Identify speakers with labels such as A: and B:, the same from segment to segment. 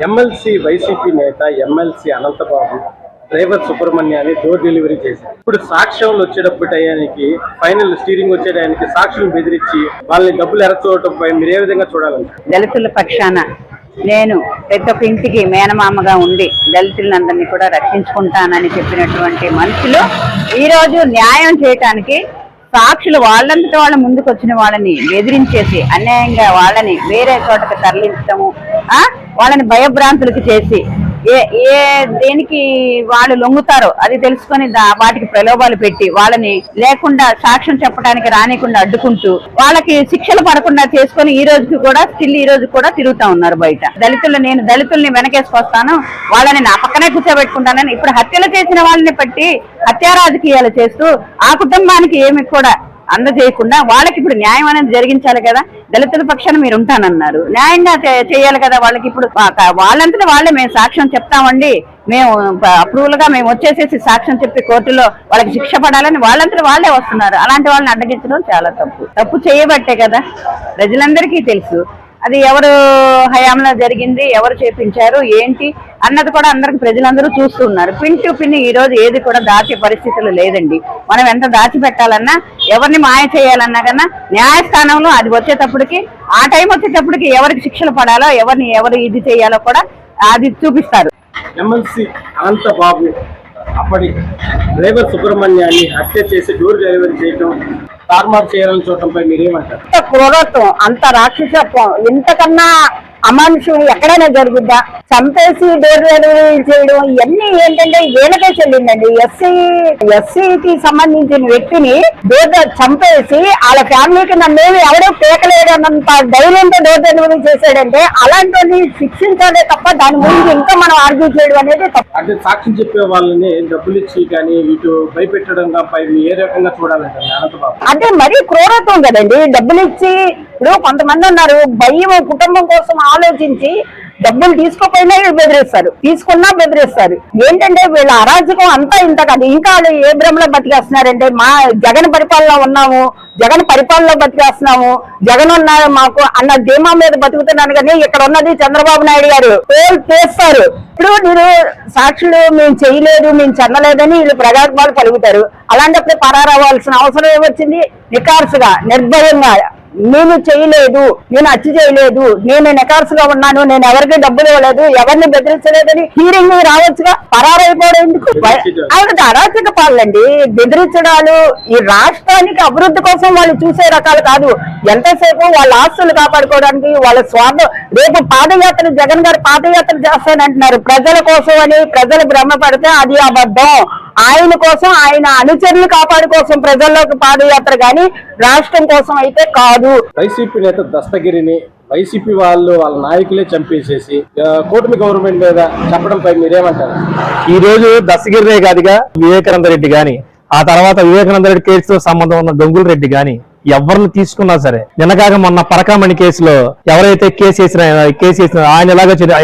A: MLC YCP నేత MLC Anantababu driver సుబ్రహ్మణ్యాన్ని door delivery చేశారు. ఇప్పుడు సాక్ష్యాలు వచ్చేటప్పుడు టయానికి ఫైనల్ స్టీరింగ్ వచ్చే టయానికి సాక్షులను బెదిరించి వాళ్ళని డబ్బులు ఎరచోవటంపై మీరు ఏ విధంగా చూడాలంటారు?
B: దళితుల పక్షాన నేను ప్రతి ఒక్క ఇంటికి మేనమామగా ఉండి దళితులందరినీ కూడా రక్షించుకుంటానని చెప్పినటువంటి మనుషులు ఈరోజు న్యాయం చేయటానికి సాక్షులు వాళ్ళంతటా వాళ్ళ ముందుకు వచ్చిన వాళ్ళని బెదిరించేసి అన్యాయంగా వాళ్ళని వేరే చోటకి తరలించడము, వాళ్ళని భయభ్రాంతులకు చేసి దేనికి వాళ్ళు లొంగుతారో అది తెలుసుకొని వాటికి ప్రలోభాలు పెట్టి వాళ్ళని లేకుండా సాక్ష్యం చెప్పడానికి రానికుండా అడ్డుకుంటూ వాళ్ళకి శిక్షలు పడకుండా చేసుకొని ఈ రోజు కూడా తిరుగుతా ఉన్నారు బయట. నేను దళితుల్ని వెనకేసుకొస్తాను, వాళ్ళని నా పక్కనే కూర్చోబెట్టుకుంటానని ఇప్పుడు హత్యలు చేసిన వాళ్ళని బట్టి హత్యా రాజకీయాలు చేస్తూ ఆ కుటుంబానికి ఏమి కూడా అందజేయకుండా వాళ్ళకి ఇప్పుడు న్యాయం అనేది జరిగించాలి కదా. దళితుల పక్షాన మీరు ఉంటానన్నారు, న్యాయంగా చేయాలి కదా. వాళ్ళకి ఇప్పుడు వాళ్ళంతటా వాళ్ళే మేము సాక్ష్యం చెప్తామండి, మేము అప్రూవల్ గా మేము వచ్చేసేసి సాక్ష్యం చెప్పి కోర్టులో వాళ్ళకి శిక్ష పడాలని వాళ్ళంతటా వాళ్ళే వస్తున్నారు. అలాంటి వాళ్ళని అడ్డగించడం చాలా తప్పు చేయబట్టే కదా ప్రజలందరికీ తెలుసు అది ఎవరు హయాంలో జరిగింది, ఎవరు చేపించారు ఏంటి అన్నది కూడా అందరికి ప్రజలందరూ చూస్తున్నారు. పిన్ టు పిన్ ఈ రోజు ఏది కూడా దాచే పరిస్థితులు లేదండి. మనం ఎంత దాచిపెట్టాలన్నా ఎవరిని మాయ చేయాలన్నా కన్నా న్యాయస్థానంలో అది వచ్చేటప్పటికి ఆ టైం వచ్చేటప్పటికి ఎవరికి శిక్షలు పడాలో ఎవరు ఇది చేయాలో కూడా అది చూపిస్తారు.
A: ఎమ్మెల్సీ అనంతబాబు అప్పటి డ్రైవర్ సుబ్రహ్మణ్యాన్ని హత్య చేసి డోర్ డెలివరీ చేయడం తారుమారు చేయాలని చూడటంపై మీరేమంటారు?
B: క్రూరత్వం, అంత రాక్షసత్వం, ఇంతకన్నా అమానుషం ఎక్కడైనా జరుగుద్దా? చంపేసి డోర్ డెలివరీ చేయడం ఇవన్నీ ఏంటంటే వీళ్ళకే చెల్లిందండి. ఎస్సీకి సంబంధించిన వ్యక్తిని చంపేసి వాళ్ళ ఫ్యామిలీకి నన్నేమి ఎవడో పేకలేడన్నంత ధైర్యంతో డోర్ డెలివరీ చేశాడంటే అలాంటి శిక్షించాలే తప్ప దాని ముందు ఇంకా మనం ఆర్గ్యూ చేయడం అనేది తప్ప.
A: అంటే సాక్ష్యం చెప్పే వాళ్ళని డబ్బులు ఇచ్చి కానీ ఇటు భయపెట్టడం ఏ రకంగా చూడాలంటే అనంతబాబు
B: అంటే మరీ క్రూరత్వం కదండి. డబ్బులు ఇచ్చి ఇప్పుడు కొంతమంది ఉన్నారు భయం కుటుంబం కోసం ఆలోచించి డబ్బులు తీసుకోపోయినా బెదిరిస్తారు, తీసుకున్నా బెదిరిస్తారు. ఏంటంటే వీళ్ళ అరాజకం అంతా ఇంత కాదు. ఇంకా ఏ భ్రమలో బతికేస్తున్నారంటే మా జగన్ పరిపాలన ఉన్నాము, జగన్ పరిపాలనలో బతికేస్తున్నాము, జగన్ ఉన్నారు మాకు అన్న ధీమా మీద బతుకుతున్నాను. కానీ ఇక్కడ ఉన్నది చంద్రబాబు నాయుడు గారు చేస్తారు. ఇప్పుడు మీరు సాక్షులు మేము చేయలేదు, మేము చెందలేదని వీళ్ళు ప్రగల్భాలు పలుకుతారు. అలాంటప్పుడు పరారవ్వాల్సిన అవసరం ఏమొచ్చింది? నికార్సుగా నిర్భయంగా నేను చేయలేదు, నేను హత్య చేయలేదు, నేను నికార్సుగా ఉన్నాను, నేను ఎవరికి డబ్బులు ఇవ్వలేదు, ఎవరిని బెదిరించలేదని హీరింగ్ రావచ్చుగా. పరారైపోవడం ఎందుకు? ఆవిడ అరాచక పాలండి. బెదిరించడాలు ఈ రాష్ట్రానికి అభివృద్ధి కోసం వాళ్ళు చూసే రకాలు కాదు. ఎంతసేపు వాళ్ళ ఆస్తులు కాపాడుకోవడానికి వాళ్ళ స్వార్థం. రేపు పాదయాత్ర జగన్ గారు పాదయాత్ర చేస్తానంటున్నారు ప్రజల కోసం అని. ప్రజలు భ్రమపడితే అది అబద్ధం. ఆయన కోసం, ఆయన అనుచరులు కాపాడు కోసం ప్రజల్లోకి పాదయాత్ర గాని రాష్ట్రం కోసం అయితే కాదు.
A: వైసీపీ నేత దస్తగిరిని వైసీపీ వాళ్ళ నాయకులే చంపేసేసి కూటమి గవర్నమెంట్ మీద చెప్పడంపై మీరేమంటారు?
C: ఈ రోజు దస్తగిరినే కాదుగా వివేకానంద రెడ్డి గాని, ఆ తర్వాత వివేకానంద రెడ్డి కేసుతో సంబంధం ఉన్న డొంగుల రెడ్డి గాని ఎవరిని తీసుకున్నా సరే, నిన్నగాక మొన్న పరకామణి కేసులో ఎవరైతే కేసు వేసిన ఆయన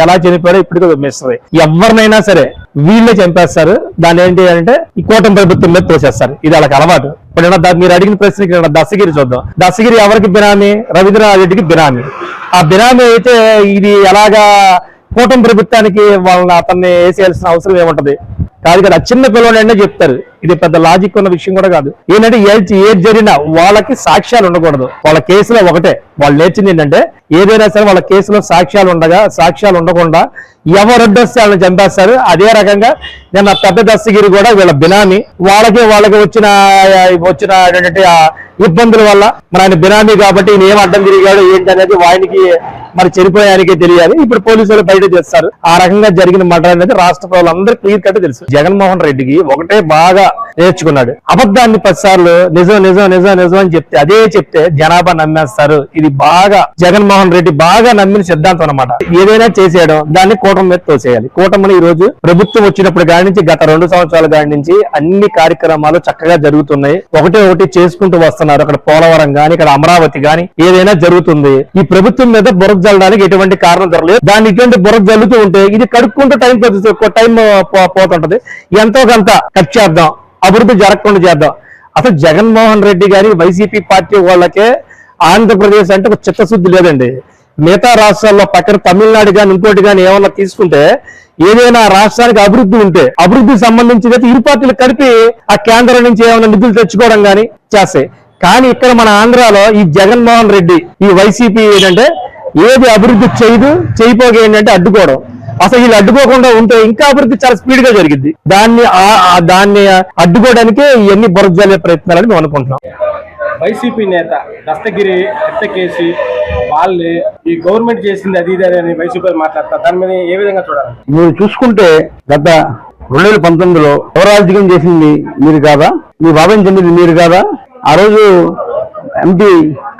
C: ఎలా చనిపోయారో ఇప్పటికీ మిస్టరీ. ఎవరినైనా సరే వీళ్ళే చంపేస్తారు. దాని ఏంటి అంటే ఈ కూటమి ప్రభుత్వం మీద తోసేస్తారు. ఇది వాళ్ళకి అలవాటు. ఇప్పుడు మీరు అడిగిన ప్రశ్నకి దస్తగిరి చూద్దాం. దస్తగిరి ఎవరికి బినామీ? రవీంద్రనాథ్ రెడ్డికి బినామీ. ఆ బినామీ అయితే ఇది ఎలాగా కూటమి ప్రభుత్వానికి అతన్ని వేసేయాల్సిన అవసరం ఏముంటది? కాదు కదా, చిన్న పిల్లవాడు చెప్తారు. ఇది పెద్ద లాజిక్ ఉన్న విషయం కూడా కాదు. ఏంటంటే ఏది జరిగినా వాళ్ళకి సాక్ష్యాలు ఉండకూడదు. వాళ్ళ కేసులో ఒకటే వాళ్ళు నేర్చింది ఏంటంటే ఏదైనా సరే వాళ్ళ కేసులో సాక్ష్యాలు ఉండకుండా ఎవరొడ్డొస్తే వాళ్ళని చంపేస్తారు. అదే రకంగా నిన్న పెద్ద దస్తగిరి కూడా వీళ్ళ బినామీ. వాళ్ళకి వచ్చిన ఇబ్బందుల వల్ల మరి ఆయన బినామీ కాబట్టి ఈయన ఏం అడ్డం తిరిగాడు ఏంటి అనేది వాడికి మరి చనిపోయానికే తెలియాలి. ఇప్పుడు పోలీసులు బయట చేస్తారు. ఆ రకంగా జరిగిన మర్డర్ అనేది రాష్ట్ర ప్రజలందరూ క్లియర్ కట్ తెలుసు. జగన్మోహన్ రెడ్డికి ఒకటే బాగా నేర్చుకున్నాడు, అబద్ధాన్ని 10 సార్లు నిజం అని చెప్తే జనాభా నమ్మేస్తారు. ఇది బాగా జగన్మోహన్ రెడ్డి బాగా నమ్మిన సిద్ధాంతం అన్నమాట. ఏదైనా చేసేయడం, దాన్ని కూటమి మీద తోసేయాలి. కూటమిని ఈ రోజు ప్రభుత్వం వచ్చినప్పుడు కాడి నుంచి గత 2 సంవత్సరాల కాడి నుంచి అన్ని కార్యక్రమాలు చక్కగా జరుగుతున్నాయి. ఒకటి చేసుకుంటూ వస్తున్నారు. అక్కడ పోలవరం గాని, ఇక్కడ అమరావతి గాని ఏదైనా జరుగుతుంది. ఈ ప్రభుత్వం మీద బురద జల్లడానికి ఎటువంటి కారణం జరగలేదు. దాన్ని ఇటువంటి బురద జల్లుతూ ఉంటే ఇది కడుక్కుంటూ టైం పోతుంటది. ఎంతో కొంత కట్ చేద్దాం, అభివృద్ధి జరగకుండా చేద్దాం. అసలు జగన్మోహన్ రెడ్డి గారి వైసీపీ పార్టీ వాళ్ళకే ఆంధ్రప్రదేశ్ అంటే ఒక చిత్తశుద్ధి లేదండి. మిగతా రాష్ట్రాల్లో పక్కన తమిళనాడు కానీ ఇంకోటి కానీ ఏమన్నా తీసుకుంటే ఏదైనా రాష్ట్రానికి అభివృద్ధి ఉంటే అభివృద్ధికి సంబంధించి ఇరు పార్టీలు కలిపి ఆ కేంద్రం నుంచి ఏమైనా నిధులు తెచ్చుకోవడం కానీ చేస్తాయి. కానీ ఇక్కడ మన ఆంధ్రాలో ఈ జగన్మోహన్ రెడ్డి ఈ వైసీపీ ఏంటంటే ఏది అభివృద్ధి చేయపోగా ఏంటంటే అడ్డుకోవడం. అసలు వీళ్ళు అడ్డుకోకుండా ఉంటే ఇంకా అభివృద్ధి చాలా స్పీడ్ గా జరిగింది. దాన్ని అడ్డుకోవడానికే ఇవన్నీ బురజల్లే ప్రయత్నాలని మేము అనుకుంటున్నాం.
A: వైసీపీ నేత దస్తగిరి ఎత్తకేసి వాళ్ళు ఈ గవర్నమెంట్ చేసింది అది ఇది అని వైసీపీ మాట్లాడతారు. దాని మీద ఏ విధంగా చూడాలి?
D: మీరు చూసుకుంటే గత 2019లో రాజకీయం చేసింది మీరు కాదా? మీ బాబాయ్ చెందింది మీరు కాదా? ఆ రోజు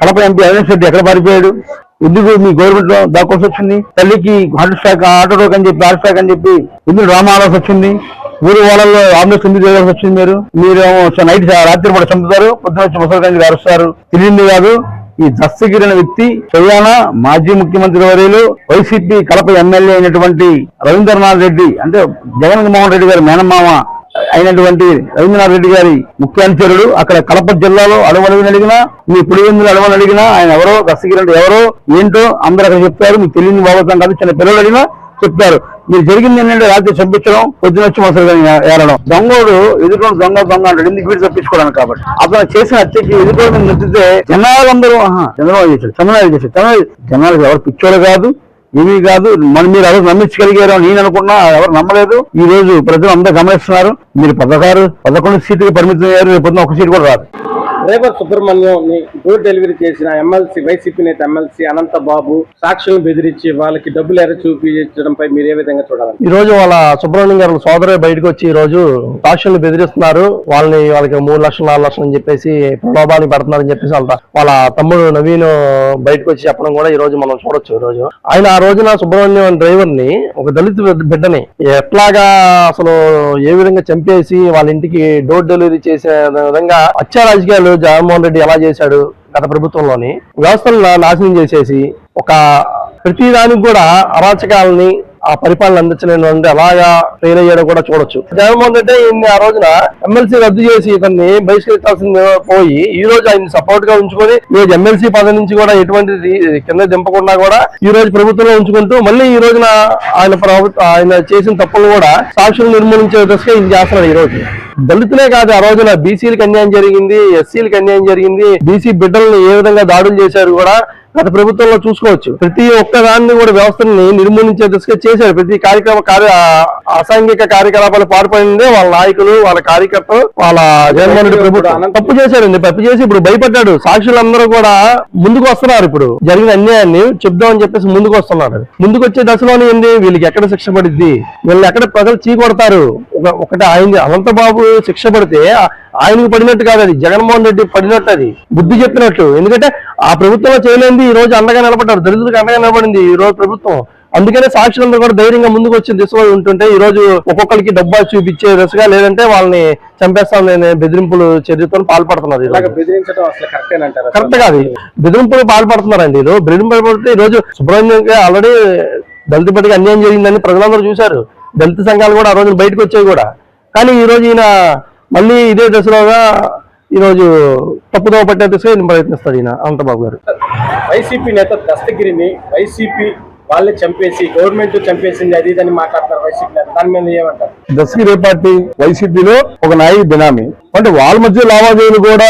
D: కడప ఎంపీ అవినాష్ రెడ్డి ఎక్కడ పారిపోయాడు? ఎందుకు మీ గవర్నమెంట్ లో దాకోసం వచ్చింది? తల్లికి హార్ట్ స్ట్రాక్ ఆటో రోక్ అని చెప్పి హార్ట్ స్ట్రాక్ అని చెప్పి ఎందుకు డ్రామా ఆడాల్సి వచ్చింది? ఊరు వాళ్ళలో ఆంబులెన్స్ ఎందుకు చేయాల్సి వచ్చింది? మీరేమో నైట్ రాత్రి కూడా చంపుతారు, పొద్దున వచ్చి ముసలిగంజి అరుస్తారు. తెలియంది కాదు. ఈ దస్తగిరి అనే వ్యక్తి స్వయాన మాజీ ముఖ్యమంత్రి వర్యులు వైసీపీ కడప ఎమ్మెల్యే అయినటువంటి రవీంద్రనాథ్ రెడ్డి అంటే జగన్మోహన్ రెడ్డి గారి మేనమామ అయినటువంటి రవీంద్రనాథ్ రెడ్డి గారి ముఖ్యానుచరుడు. అక్కడ కడప జిల్లాలో అడవులను అడిగినా, మీ పులివెందులు అడవులను అడిగినా ఆయన ఎవరో దస్తగిరి అంటే ఎవరో ఏంటో అందరూ అక్కడ చెప్పారు. మీకు తెలియని బాబోతం కాదు, చిన్న పిల్లలు అడిగినా చెప్తారు. మీరు జరిగింది ఏంటంటే రాత్రి చంపించడం, పొద్దున వచ్చి మొసలుగా ఏరడం. దొంగోడు ఎదుర్కొని దొంగ అంటాడు, ఎందుకు వీడు తప్పించుకోవడానికి. కాబట్టి అతను చేసిన హత్యకి ఎదుర్కొని నెత్తితే జనాలందరూ చంద్రబాబు చేశారు. జనాలకు ఎవరు పిచ్చోడు కాదు, ఏమీ కాదు. మీరు ఎవరు నమ్మించగలిగారు నేను అనుకున్నా, ఎవరు నమ్మలేదు. ఈ రోజు ప్రజలు అందరూ గమనిస్తున్నారు. మీరు 11 సీట్లకు పరిమితం అయ్యారు, రేపు ఒక సీట్ కూడా రాదు.
A: డ్రైవర్ సుబ్రహ్మణ్యం డోర్ డెలివరీ చేసిన ఎమ్మెల్సీ వైసీపీ నేత ఎమ్మెల్సీ అనంతబాబు సాక్షులను బెదిరించి వాళ్ళకి డబ్బులు ఎర చూపించడంపై మీరు ఏ విధంగా చూడాలి?
C: ఈ రోజు వాళ్ళ సుబ్రహ్మణ్యం గారు సోదరు బయటకు వచ్చి ఈ రోజు సాక్షులను బెదిరిస్తున్నారు. వాళ్ళకి 3 లక్షలు 4 లక్షలు అని చెప్పేసి ప్రలోభాన్ని పెడుతున్నారని చెప్పేసి వాళ్ళ తమ్ముడు నవీన్ బయటకు వచ్చి చెప్పడం కూడా ఈ రోజు మనం చూడొచ్చు. ఈ రోజు ఆయన ఆ రోజున సుబ్రహ్మణ్యం డ్రైవర్ ని ఒక దళిత బిడ్డని ఎట్లాగా అసలు ఏ విధంగా చంపేసి వాళ్ళ ఇంటికి డోర్ డెలివరీ చేసే విధంగా హత్యా రాజకీయాలు జగన్మోహన్ రెడ్డి ఎలా చేశాడు గత ప్రభుత్వంలోని వ్యవస్థలను నాశనం చేసేసి ప్రతి దానికి కూడా అరాచకాలని ఆ పరిపాలన అందించలేని అలాగా ఫెయిల్ అయ్యాడో కూడా చూడొచ్చు. జగన్మోహన్ రెడ్డి ఆ రోజున ఎమ్మెల్సీ రద్దు చేసి ఇతన్ని బహిష్కరించాల్సింది పోయి ఈ రోజు ఆయన సపోర్ట్ గా ఉంచుకొని ఈ రోజు ఎమ్మెల్సీ పదవి నుంచి కూడా ఎటువంటి కింద దింపకుండా కూడా ఈ రోజు ప్రభుత్వంలో ఉంచుకుంటూ మళ్ళీ ఈ రోజున ఆయన చేసిన తప్పులు కూడా సాక్షులు నిర్మూలించే దశగా ఇది చేస్తున్నాడు. ఈ రోజు దళితులే కాదు, ఆ రోజున బీసీలకు అన్యాయం జరిగింది, ఎస్సీలకు అన్యాయం జరిగింది, బీసీ బిడ్డలను ఏ విధంగా దాడులు చేశారు కూడా గత ప్రభుత్వంలో చూసుకోవచ్చు. ప్రతి ఒక్క దాన్ని కూడా వ్యవస్థని నిర్మూలించే దిశగా చేశారు. ప్రతి అసాంఘిక కార్యకలాపాలు పాల్పడిందే వాళ్ళ నాయకులు, వాళ్ళ కార్యకర్తలు, వాళ్ళ జగన్మోహన్ రెడ్డి ప్రభుత్వం తప్పు చేశారండి. తప్పు చేసి ఇప్పుడు భయపడ్డాడు. సాక్షులందరూ కూడా ముందుకు వస్తున్నారు. ఇప్పుడు జరిగిన అన్యాయాన్ని చెప్దామని చెప్పేసి ముందుకు వస్తున్నారు. ముందుకు వచ్చే దశలోనే ఏంది, వీళ్ళకి ఎక్కడ శిక్ష పడిద్ది, వీళ్ళని ఎక్కడ ప్రజలు చీకొడతారు. ఒకటి ఆయన అనంతబాబు శిక్ష పడితే ఆయనకు పడినట్టు కాదు, అది జగన్మోహన్ రెడ్డి పడినట్టు, అది బుద్ధి చెప్పినట్టు. ఎందుకంటే ఆ ప్రభుత్వంలో చేయలేంది ఈ రోజు అండగా నిలబడ్డారు, దళితులకు అండగా నిలబడింది ఈ రోజు ప్రభుత్వం. అందుకనే సాక్షులందరూ కూడా ధైర్యంగా ముందుకు వచ్చిన దిశలో ఉంటుంటే ఈ రోజు ఒక్కొక్కరికి డబ్బా చూపించే దిశగా, లేదంటే వాళ్ళని చంపేస్తాం నేను బెదిరింపులు చర్యతో పాల్పడుతున్నారు. కరెక్ట్ కాదు, బెదిరింపులు పాల్పడుతున్నారండి. ఈ రోజు బెదిరింపడితే ఈ రోజు సుబ్రహ్మణ్యం ఆల్రెడీ దళిత బిడ్డకి అన్యాయం జరిగిందని ప్రజలందరూ చూశారు. దళిత సంఘాలు కూడా ఆ రోజు బయటకు వచ్చాయి కూడా. కానీ ఈ రోజు ఈయన మళ్ళీ ఇదే దశలోగా ఈ రోజు తప్పుదోవ పట్టే దిశగా ప్రయత్నిస్తాడు ఈయన అనంతబాబు గారు.
A: వైసీపీ నేత దస్తగిరిని వైసీపీ వాళ్ళే చంపేసి గవర్నమెంట్ చంపేసింది అది ఇదని మాట్లాడతారు వైసీపీ నేత, దాని మీద ఏమంటారు?
D: దస్తగిరి పార్టీ వైసీపీలో ఒక నాయకు బినామీ అంటే వాళ్ళ మధ్య లావాదేవీలు కూడా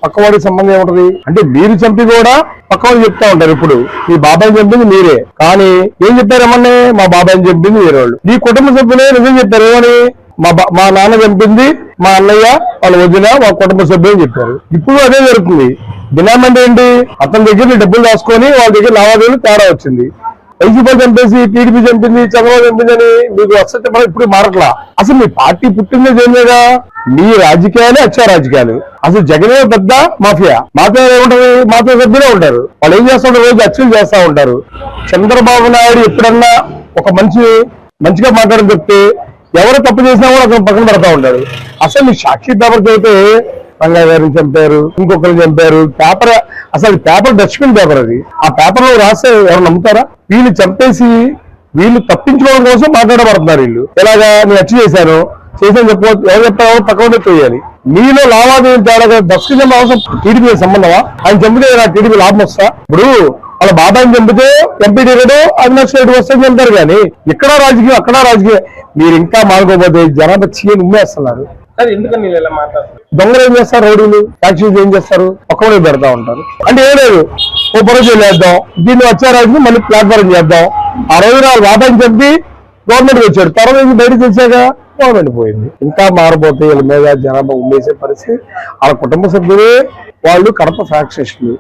D: పక్కవాడికి సంబంధం ఏముంటది అంటే మీరు చంపి కూడా పక్కవాడు చెప్తా ఉంటారు. ఇప్పుడు మీ బాబాయ్ చంపింది మీరే, కానీ ఏం చెప్పారేమన్నా మా బాబాయ్ని చంపింది వేరే వాళ్ళు. మీ కుటుంబ సభ్యులే నిజం చెప్పారు. ఏమని మా నాన్న చంపింది మా అన్నయ్య, వాళ్ళ వదిన, మా కుటుంబ సభ్యులు చెప్పారు. ఇప్పుడు అదే జరుగుతుంది. బినామీ అంటే ఏంటి, అతని దగ్గర డబ్బులు దాచుకొని వాళ్ళ దగ్గర లావాదేవీలు తేడా వచ్చింది. వైసీపీ చంపేసి టీడీపీ చంపింది, చంద్రబాబు చంపిందని మీకు వస్తే ఇప్పుడు మారట్లా. అసలు మీ పార్టీ పుట్టిందే దేనిగా, మీ రాజకీయాలే అచ్చా రాజకీయాలు. అసలు జగనే పెద్ద మాఫియా. మాఫియా ఏముంటది, మాఫియా సభ్యులే ఉంటారు. వాళ్ళు ఏం చేస్తూ ఉంటారు, రోజు అచ్చలు చేస్తూ ఉంటారు. చంద్రబాబు నాయుడు ఎప్పుడన్నా ఒక మంచిగా మాట్లాడని చెప్తే ఎవరు తప్పు చేసినా కూడా అతను పక్కన పెడతా ఉంటాడు. అసలు మీ సాక్షి పేపర్ చదివితే రంగయ్య గారిని చంపారు, ఇంకొకరిని చంపారు. అసలు పేపర్ డస్ట్బిన్ పేపర్ అది. ఆ పేపర్ లో రాస్తే ఎవరు నమ్ముతారా? వీళ్ళు చంపేసి వీళ్ళు తప్పించుకోవడం కోసం మాట్లాడబడుతున్నారు. వీళ్ళు ఎలాగా నేను హత్య చేశాను ఎవరు చెప్పారో పక్కన తోయాలి. మీలో లావాదేవీలు తేడా దస్కజం అవసరం టీడీపీ సంబంధమా? ఆయన చంపితే టీడీపీ లాభం వస్తా? ఇప్పుడు వాళ్ళ బాబాయిని చంపితే ఎంపీ టికెట్ అవినాష్ రెడ్డి వస్తుంది అంటారు కానీ ఇక్కడ రాజకీయం అక్కడ రాజకీయం. మీరు ఇంకా మానుకోకపోతే జనాభా చీని ఉమ్మేస్తున్నారు.
A: సార్ ఎందుకని నేను ఇలా మాట్లాడుతున్నాను?
D: దొంగలు ఏం చేస్తారు, రౌడీలు యాక్సిడెంట్ ఏం చేస్తారు, ఒక్కడే పెడతా ఉంటారు. అంటే ఏం లేదు, ఓ పరోజు చేద్దాం, దీన్ని వచ్చే రోజు మళ్ళీ ప్లాట్ఫారం చేద్దాం. ఆ రోజు నా బాబాయిని చంపి గవర్నమెంట్ వచ్చాడు, తర్వాత బయటకు వచ్చాక గవర్నమెంట్ పోయింది. ఇంకా మారబోతే వీళ్ళ మీద జనాభా ఉమ్మేసే పరిస్థితి. వాళ్ళ కుటుంబ సభ్యులే వాళ్ళు కడప ఫ్యాక్టరీలు.